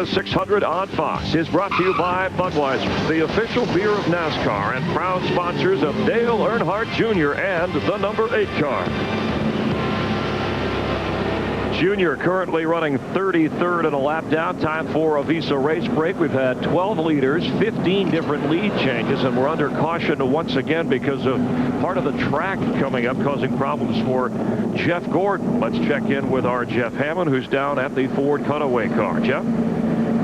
600 on Fox is brought to you by Budweiser, the official beer of NASCAR and proud sponsors of Dale Earnhardt Jr. and the number 8 car. Junior currently running 33rd in a lap down. Time for a Visa race break. We've had 12 leaders, 15 different lead changes, and we're under caution once again because of part of the track coming up causing problems for Jeff Gordon. Let's check in with our Jeff Hammond, who's down at the Ford cutaway car. Jeff?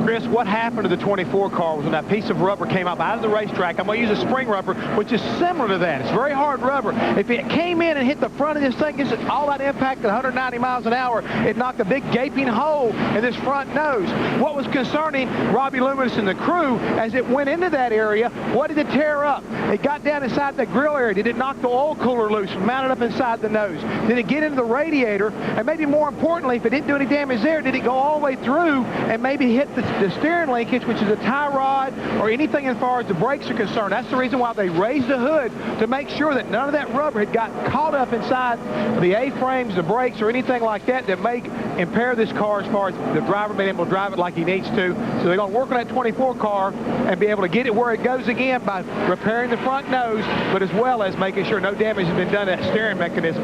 Chris, what happened to the 24 car was when that piece of rubber came up out of the racetrack. I'm going to use a spring rubber, which is similar to that. It's very hard rubber. If it came in and hit the front of this thing, gets all that impact at 190 miles an hour, it knocked a big gaping hole in this front nose. What was concerning Robbie Loomis and the crew, as it went into that area, what did it tear up? It got down inside the grill area. Did it knock the oil cooler loose and mount it up inside the nose? Did it get into the radiator? And maybe more importantly, if it didn't do any damage there, did it go all the way through and maybe hit the steering linkage, which is a tie rod, or anything as far as the brakes are concerned? That's the reason why they raised the hood, to make sure that none of that rubber had got caught up inside the A-frames, the brakes, or anything like that that may impair this car as far as the driver being able to drive it like he needs to. So they're going to work on that 24 car and be able to get it where it goes again by repairing the front nose, but as well as making sure no damage has been done to that steering mechanism.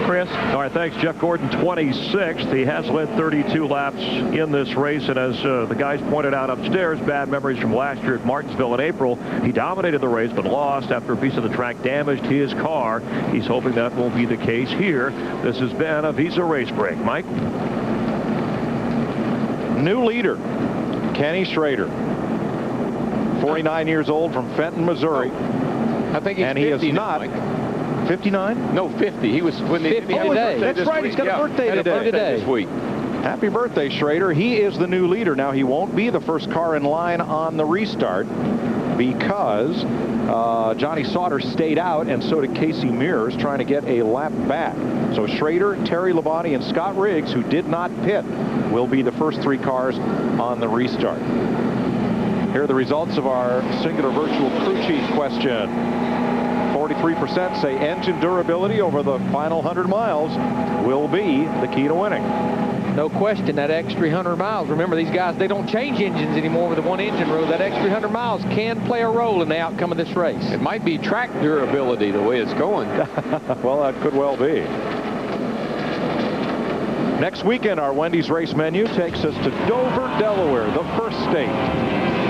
Chris? All right, thanks. Jeff Gordon, 26th. He has led 32 laps in this race, and as the guys pointed out upstairs, bad memories from last year at Martinsville in April. He dominated the race but lost after a piece of the track damaged his car. He's hoping that won't be the case here. This has been a Visa race break. Mike? New leader, Kenny Schrader, 49 years old from Fenton, Missouri. I think he's and he 50 is not. 59? No, 50. He was when 50 today. That's right. He's got a birthday today. This week. Happy birthday, Schrader. He is the new leader. Now, he won't be the first car in line on the restart because Johnny Sauter stayed out, and so did Casey Mears, trying to get a lap back. So Schrader, Terry Labonte, and Scott Riggs, who did not pit, will be the first 3 cars on the restart. Here are the results of our singular virtual crew chief question. 43% say engine durability over the final 100 miles will be the key to winning. No question, that extra 100 miles. Remember, these guys, they don't change engines anymore with the one engine rule. That extra 100 miles can play a role in the outcome of this race. It might be track durability the way it's going. Well, that could well be. Next weekend, our Wendy's race menu takes us to Dover, Delaware, the first state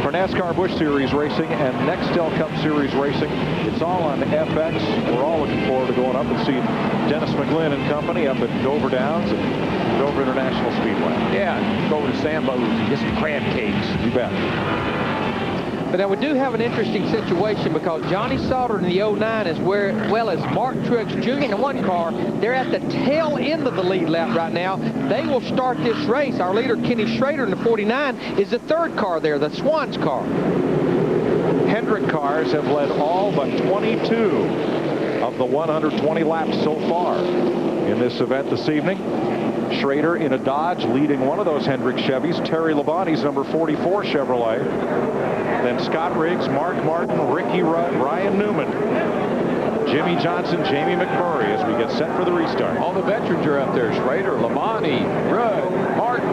for NASCAR Busch Series racing and Nextel Cup Series racing. It's all on FX. We're all looking forward to going up and see Dennis McGlynn and company up at Dover Downs and Dover International Speedway. Yeah, go over to Sambo's and get some crab cakes. You bet. But now we do have an interesting situation because Johnny Sauter in the 09 as well as Mark Truex Jr. in the 1 car, they're at the tail end of the lead lap right now. They will start this race. Our leader, Kenny Schrader in the 49, is the 3rd car there, the Swans car. Hendrick cars have led all but 22 of the 120 laps so far in this event this evening. Schrader in a Dodge leading one of those Hendrick Chevys. Terry Labonte's number 44 Chevrolet. Then Scott Riggs, Mark Martin, Ricky Rudd, Ryan Newman, Jimmy Johnson, Jamie McMurray as we get set for the restart. All the veterans are up there. Schrader, Labonte, Rudd, Martin.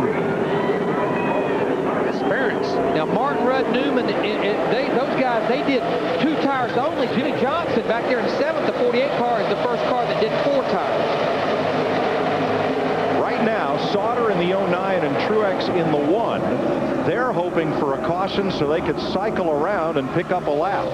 Experience. Now, Martin, Rudd, Newman, those guys, they did 2 tires only. Jimmy Johnson back there in 7th, the 48 car is the first car that did 4 tires. Right now, Sauter in the 09 and Truex in the 1. They're hoping for a caution so they could cycle around and pick up a lap.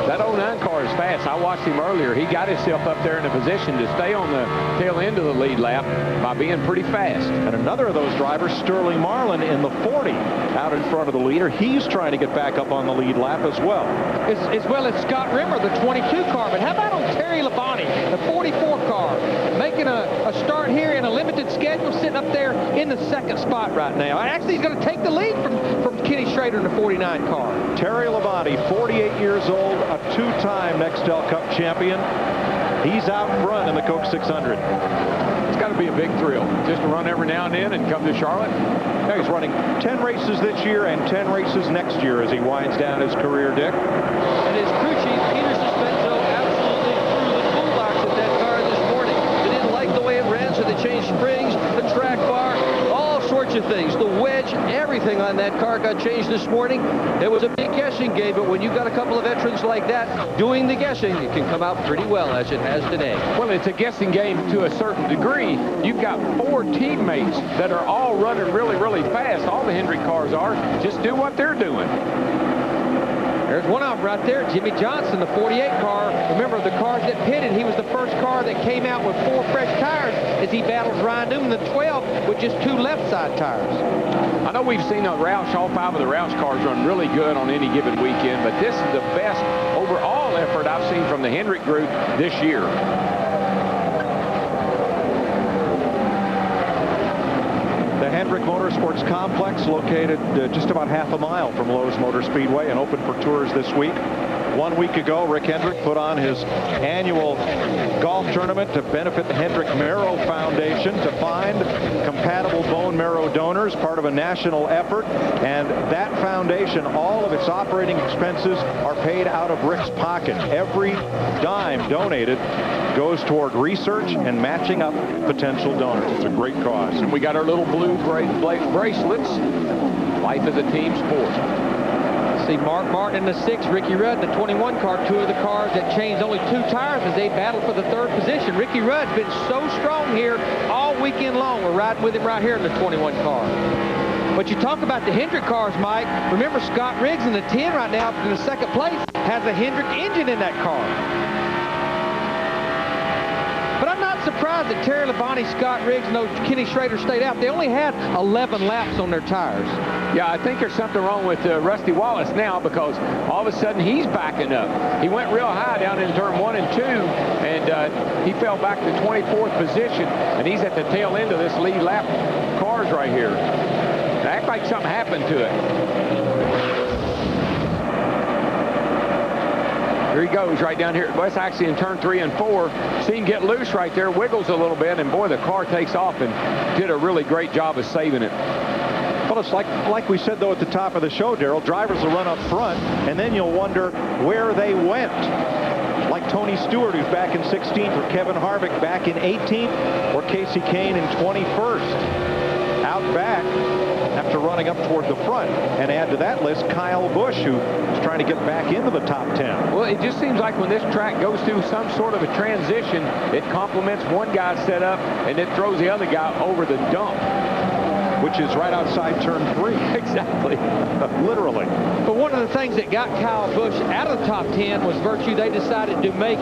That 09 car is fast. I watched him earlier. He got himself up there in a position to stay on the tail end of the lead lap by being pretty fast. And another of those drivers, Sterling Marlin, in the 40, out in front of the leader. He's trying to get back up on the lead lap as well. As well as Scott Rimmer, the 22 car. But how about on Terry Labonte, the 44 car, making a start here in a limited schedule, sitting up there in the 2nd spot right now. Actually, he's going to take the lead from Kenny Schrader in the 49 car. Terry Labonte, 48 years old, a 2-time Nextel Cup champion. He's out front in the Coke 600. It's got to be a big thrill just to run every now and then and come to Charlotte. Yeah, he's running 10 races this year and 10 races next year as he winds down his career, Dick. And his crew chief, Peter Suspenso, absolutely threw the toolbox at that car this morning. They didn't like the way it ran, so they changed springs, the track bar, all sorts bunch of things. The wedge, everything on that car got changed this morning. It was a big guessing game, but when you got a couple of veterans like that doing the guessing, it can come out pretty well, as it has today. Well, it's a guessing game to a certain degree. You've got 4 teammates that are all running really, really fast. All the Hendrick cars are. Just do what they're doing. There's one of them right there, Jimmy Johnson, the 48 car. Remember, the cars that pitted, he was the first car that came out with 4 fresh tires as he battles Ryan Newman, the 12, with just 2 left side tires. I know we've seen Roush, all 5 of the Roush cars run really good on any given weekend, but this is the best overall effort I've seen from the Hendrick group this year. The Hendrick Motorsports Complex, located just about half a mile from Lowe's Motor Speedway and open for tours this week. 1 week ago, Rick Hendrick put on his annual golf tournament to benefit the Hendrick Marrow Foundation to find compatible bone marrow donors, part of a national effort. And that foundation, all of its operating expenses are paid out of Rick's pocket. Every dime donated goes toward research and matching up potential donors. It's a great cause. And we got our little blue bracelets. Life is a team sport. See Mark Martin in the 6, Ricky Rudd in the 21 car, 2 of the cars that changed only 2 tires as they battle for the 3rd position. Ricky Rudd's been so strong here all weekend long. We're riding with him right here in the 21 car. But you talk about the Hendrick cars, Mike. Remember, Scott Riggs in the 10 right now in the 2nd place has a Hendrick engine in that car. But I'm not surprised that Terry Labonte, Scott Riggs, and Kenny Schrader stayed out. They only had 11 laps on their tires. Yeah, I think there's something wrong with Rusty Wallace now, because all of a sudden he's backing up. He went real high down in turn 1 and 2, and he fell back to 24th position, and he's at the tail end of this lead lap cars right here. It acts like something happened to it. Here he goes right down here. Well, it's actually in turn 3 and 4. See him get loose right there, wiggles a little bit, and boy, the car takes off and did a really great job of saving it. Well, it's like we said, though, at the top of the show, Darrell, drivers will run up front, and then you'll wonder where they went. Like Tony Stewart, who's back in 16th, or Kevin Harvick back in 18th, or Casey Kane in 21st. Out back, after running up toward the front. And add to that list Kyle Busch, who is trying to get back into the top 10. Well, it just seems like when this track goes through some sort of a transition, it complements one guy's setup, and it throws the other guy over the dump. Which is right outside turn 3. Exactly. Literally. But one of the things that got Kyle Busch out of the top 10 was virtue. They decided to make